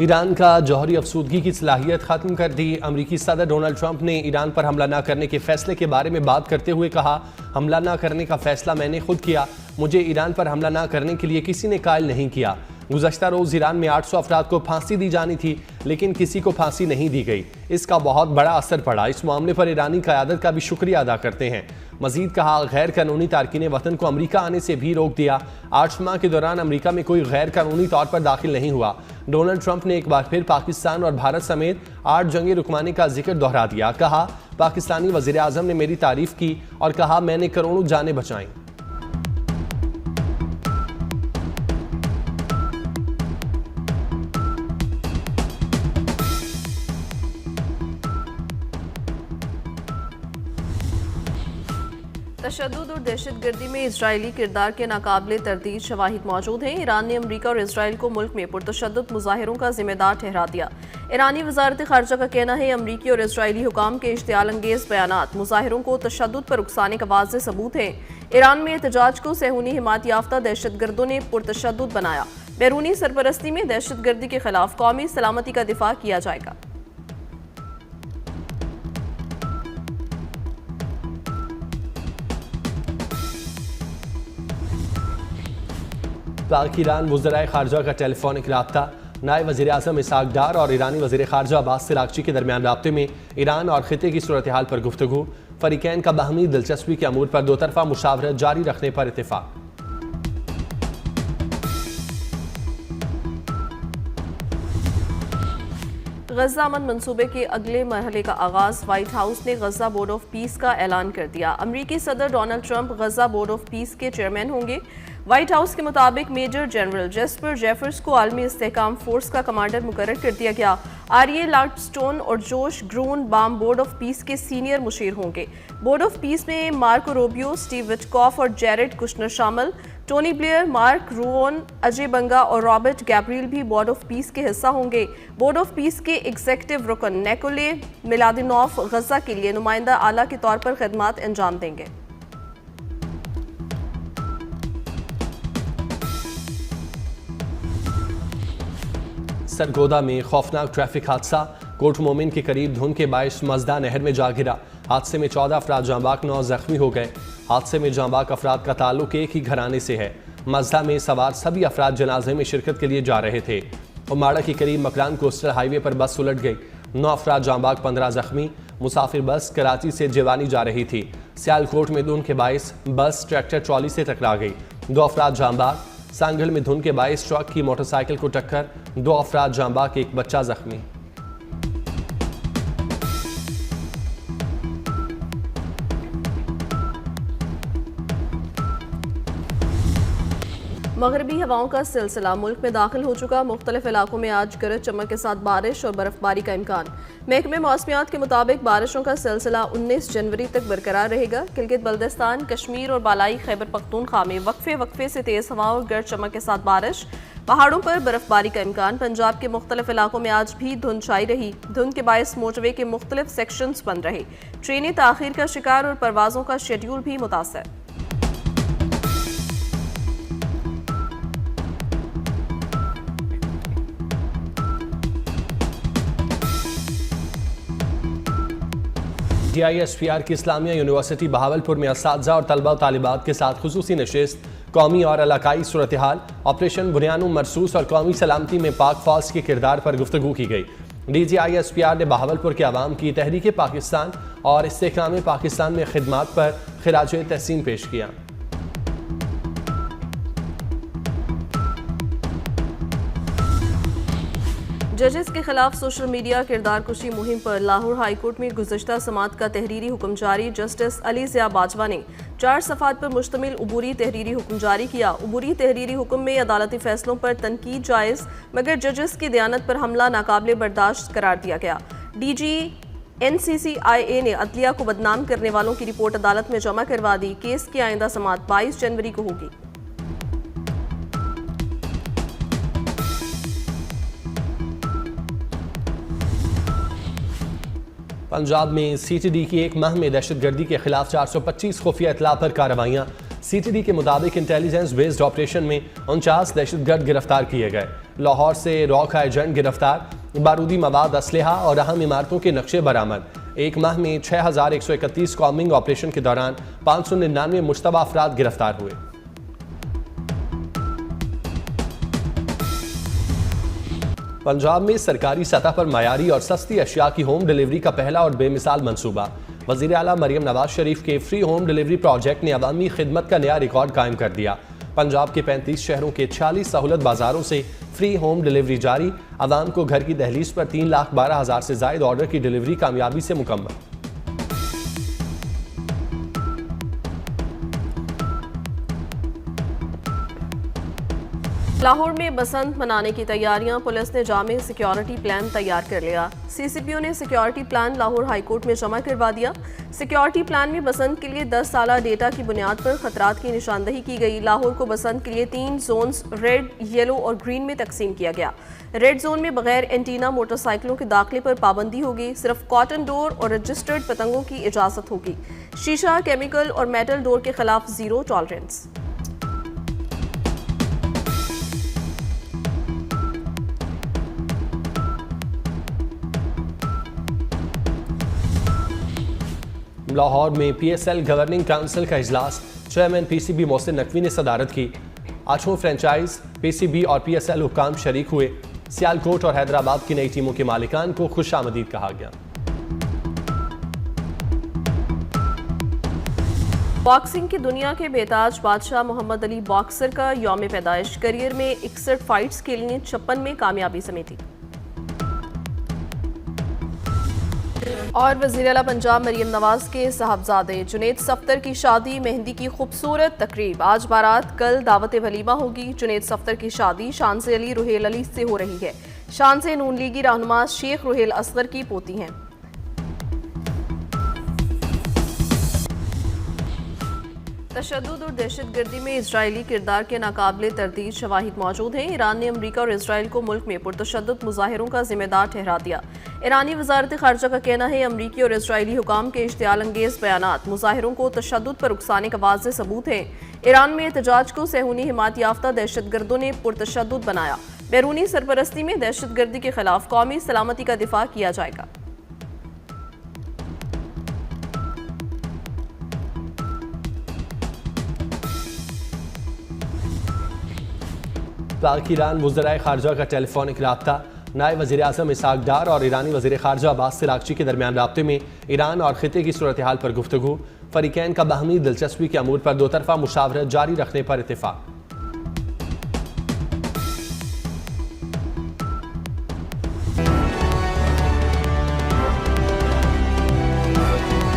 Iran का जौहरी अफसूदगी की सलाहियत ख़त्म कर दी। अमरीकी सदर डोनाल्ड ट्रंप ने ईरान पर हमला न करने के फैसले के बारे में बात करते हुए कहा, हमला न करने का फैसला मैंने खुद किया। मुझे ईरान पर हमला न करने के लिए किसी ने कायल नहीं किया। गुज़श्ता रोज़ ईरान में 800 अफराद को फांसी दी जानी थी, लेकिन किसी को फांसी नहीं दी गई। इसका बहुत बड़ा असर पड़ा। इस मामले पर ईरानी क़यादत का भी शुक्रिया अदा करते हैं। मजीद कहा, गैर कानूनी तारकीन वतन को अमरीका आने से भी रोक दिया। 8 माह के दौरान अमरीका में कोई गैर कानूनी तौर पर दाखिल नहीं हुआ। डोनाल्ड ट्रंप ने एक बार फिर पाकिस्तान और भारत समेत 8 जंगें रुकवाने का जिक्र दोहरा दिया। कहा, पाकिस्तानी वज़ीर आज़म ने मेरी तारीफ की और कहा, मैंने करोड़ों जानें बचाईं। तशद्दुद और दहशतगर्दी में इजरायली किरदार के नाकाबिले तरदीद शवाहिद मौजूद हैं। ईरान ने अमरीका और इसराइल को मुल्क में पुरतशद्दुद मुजाहिरों का जिम्मेदार ठहरा दिया। ईरानी वजारत खारजा का कहना है, अमरीकी और इसराइली हुकाम के इश्तियाल अंगेज बयानात मुजाहिरों को तशद्दुद पर उकसाने का वाज़ेह सबूत हैं। ईरान में एहतजाज को सहूनी हिमायत याफ्ता दहशतगर्दों ने पुरतशद्दुद बनाया। बैरूनी सरपरस्ती में दहशतगर्दी के खिलाफ कौमी सलामती का दिफा किया जाएगा। पाक ईरान वज़राए खारजा का टेलीफोनिक रब्ता। नायब वज़ीर आज़म इसहाक डार और ईरानी वज़ीर खारजा अब्बास सिरागची के दरमियान रब्ते में ईरान और खिते की सूरत हाल पर गुफ्तगू। फ़रीक़ैन का बाहमी दिलचस्पी के अमूर पर दो तरफ़ा मुशावरत जारी रखने पर इत्तेफाक। गज़ा अमन मंसूबे के अगले मरहले का आगाज़। वाइट हाउस ने गज़ा बोर्ड ऑफ पीस का ऐलान कर दिया। अमरीकी सदर Donald Trump Gaza board of peace के चेयरमैन होंगे। वाइट हाउस के मुताबिक मेजर जनरल जेस्पर जेफर्स को आलमी इस्तेहकाम फोर्स का कमांडर मुकर्रर कर दिया गया। आर्ये लार्डस्टोन और जोश ग्रून बाम बोर्ड ऑफ पीस के सीनियर मुशीर होंगे। बोर्ड ऑफ पीस में मार्को रूबियो, स्टीव विटकॉफ और जेरेड कुशनर शामिल। टोनी ब्लेयर, मार्क रूओन, अजय बंगा और रॉबर्ट गैब्रियल भी बोर्ड ऑफ पीस के हिस्सा होंगे। बोर्ड ऑफ पीस के एग्जीक्यूटिव रुकन निकोले मिलादिनोफ गज़ा के लिए नुमाइंदा आला के तौर पर खिदमात अंजाम देंगे। सरगोदा में खौफनाक ट्रैफिक हादसा। कोट मोमिन के करीब धुंध के बायस मजदा नहर में जा गिरा। हादसे में 14 अफराद जांबाक, 9 जख्मी हो गए। हादसे में जांबाक अफराद का ताल्लुक एक ही घराने से है। मजदा में सवार सभी अफराद जनाजे में शिरकत के लिए जा रहे थे। उमाड़ा के करीब मकरान कोस्टल हाईवे पर बस उलट गई। 9 अफराद जांबाक, 15 जख्मी। मुसाफिर बस कराची से जिवानी जा रही थी। सियालकोट में धुंध के बायस बस ट्रैक्टर ट्रॉली से टकरा गई। 2 अफराद जांबाक। सांगल में धुंध के बायस ट्रक की मोटरसाइकिल को टक्कर। 2 अफराद जांबाक, 1 बच्चा जख्मी। मगरबी हवाओं का सिलसिला मुल्क में दाखिल हो चुका। मुख्तलिफ इलाकों में आज गरज चमक के साथ बारिश और बर्फबारी का इम्कान। महकमे मौसमियात के मुताबिक बारिशों का सिलसिला 19 जनवरी तक बरकरार रहेगा। गिलगित बल्दिस्तान, कश्मीर और बालाई खैबर पख्तूनख्वा में वक्फे वक्फे से तेज हवाओं और गरज चमक के साथ बारिश। पहाड़ों पर बर्फबारी का इम्कान। पंजाब के मुख्तलिफ इलाकों में आज भी धुंध छाई रही। धुंध के बायस मोटरवे के मुख्तलिफ सेक्शंस बंद रहे। ट्रेनें ताखीर का शिकार और परवाजों का शेड्यूल भी मुतासर। DISPR की इस्लामिया यूनिवर्सिटी बहावलपुर में असातिज़ा और तलबा तालिबात के साथ खुसूसी नशिस्त। कौमी और इलाकाई सूरत हाल, ऑपरेशन बुनियान मरसूस और कौमी सलामती में पाक फौज के किरदार पर गुफ्तगू की गई। DGISPR ने बहावलपुर के अवाम की तहरीक पाकिस्तान और इस्तेहकाम पाकिस्तान में खिदमात पर खिराज तहसीन पेश किया। जजेस के खिलाफ सोशल मीडिया किरदार कुशी मुहिम पर लाहौर हाईकोर्ट में गुज़श्ता समात का तहरीरी हुक्म जारी। जस्टिस अली ज़िया बाजवा ने 4 सफ़ात पर मुश्तमिल उबूरी तहरीरी हुक्म जारी किया। उबूरी तहरीरी हुक्म में अदालती फैसलों पर तनकीद जायज़, मगर जजेस की दयानत पर हमला नाकाबिले बर्दाश्त करार दिया गया। DG NCCIA ने अदलिया को बदनाम करने वालों की रिपोर्ट अदालत में जमा करवा दी। केस की आइंदा समात 22 जनवरी को होगी। पंजाब में CTD की एक माह में दहशतगर्दी के खिलाफ 425 खुफिया इतला पर कार्रवाइयाँ। CTD के मुताबिक इंटेलिजेंस बेस्ड ऑपरेशन में 49 दहशतगर्द गिरफ्तार किए गए। लाहौर से रॉक एजेंट गिरफ्तार, बारूदी मवाद, असलहा और अहम इमारतों के नक्शे बरामद। एक माह में 6131 कॉम्बिंग ऑपरेशन के दौरान 599 मुश्तबा अफराद गिरफ्तार हुए। पंजाब में सरकारी सतह पर मयारी और सस्ती अशिया की होम डिलीवरी का पहला और बेमिसाल मंसूबा। वज़ीर आला मरियम नवाज शरीफ के फ्री होम डिलीवरी प्रोजेक्ट ने अवामी खिदमत का नया रिकॉर्ड कायम कर दिया। पंजाब के 35 शहरों के 46 सहूलत बाजारों से फ्री होम डिलीवरी जारी। अवाम को घर की दहलीज पर 3,12,000 से जायद ऑर्डर की डिलीवरी कामयाबी से मुकम्मल। लाहौर में बसंत मनाने की तैयारियां, पुलिस ने जामे सिक्योरिटी प्लान तैयार कर लिया। CCPO ने security plan Lahore high court में जमा करवा दिया। सिक्योरिटी प्लान में बसंत के लिए 10 साला डेटा की बुनियाद पर खतरात की निशानदही की गई। लाहौर को बसंत के लिए 3 जोन्स रेड, येलो और ग्रीन में तकसीम किया गया। रेड जोन में बगैर एंटीना मोटरसाइकिलों के दाखिले पर पाबंदी होगी। सिर्फ कॉटन डोर और रजिस्टर्ड पतंगों की इजाजत होगी। शीशा, केमिकल और मेटल डोर के खिलाफ जीरो टॉलरेंस। लाहौर में PSL गवर्निंग काउंसिल का इजलास, चेयरमैन PCB मोहसिन नकवी ने सदारत की। 8 फ्रेंचाइज, PCB और PSL हुक्काम शरीक हुए। सियालकोट और हैदराबाद की नई टीमों के मालिकान को खुश आमदीद कहा गया। बॉक्सिंग की दुनिया के बेताज बादशाह मोहम्मद अली बॉक्सर का यौम पैदाइश। करियर में 61 फाइट्स के लिए 56 में कामयाबी समेटी। और वज़ीर आला पंजाब मरियम नवाज के साहबजादे जुनैद सफ्तर की शादी, मेहंदी की खूबसूरत तकरीब। आज बारात, कल दावत वलीमा होगी। जुनैद सफ्तर की शादी शानसे अली रुहेल अली से हो रही है। शानसे नून लीगी रहनुमा शेख रुहेल असगर की पोती हैं। तशद्दुद और दहशतगर्दी में इजरायली किरदार के नाकाबिले तरदीद शवाहिद मौजूद हैं। ईरान ने अमरीका और इसराइल को मुल्क में पुरतशद्दुद मुजाहिरों का जिम्मेदार ठहरा दिया। ईरानी वजारत खारजा का कहना है अमरीकी और इसराइली हुकाम के इश्तियाल अंगेज बयानात मुजाहिरों को तशद्दुद पर उकसाने का वाज़ेह सबूत हैं। ईरान में एहतजाज को सहूनी हिमायत याफ्ता दहशतगर्दों ने पुरतशद्दुद बनाया। बैरूनी सरपरस्ती में दहशतगर्दी के खिलाफ कौमी सलामती का दिफा किया जाएगा। पाक ईरान वज़राए खारजा का टेलीफोनिक राब्ता। नायब वज़ीर आज़म इसहाक डार और ईरानी वज़ीर खारजा अब्बास सिरागची के दरमियान राब्ते में ईरान और खिते की सूरत हाल पर गुफ्तगू। फ़रीक़ैन का बाहमी दिलचस्पी के अमूर पर दो तरफ़ा मुशावरत जारी रखने पर इत्तेफ़ाक़।